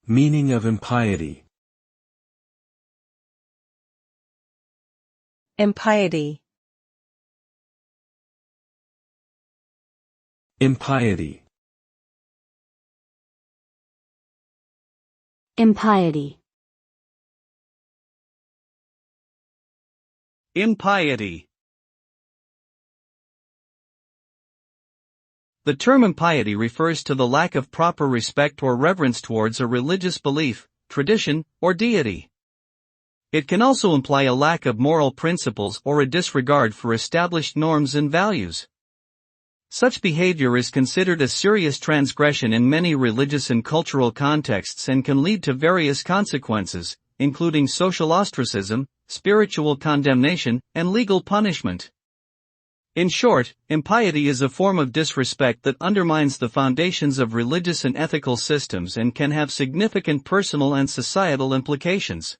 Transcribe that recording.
Meaning of impiety. Impiety. Impiety. Impiety. Impiety. The term impiety refers to the lack of proper respect or reverence towards a religious belief, tradition, or deity. It can also imply a lack of moral principles or a disregard for established norms and values. Such behavior is considered a serious transgression in many religious and cultural contexts and can lead to various consequences, including social ostracism, spiritual condemnation, and legal punishment. In short, impiety is a form of disrespect that undermines the foundations of religious and ethical systems and can have significant personal and societal implications.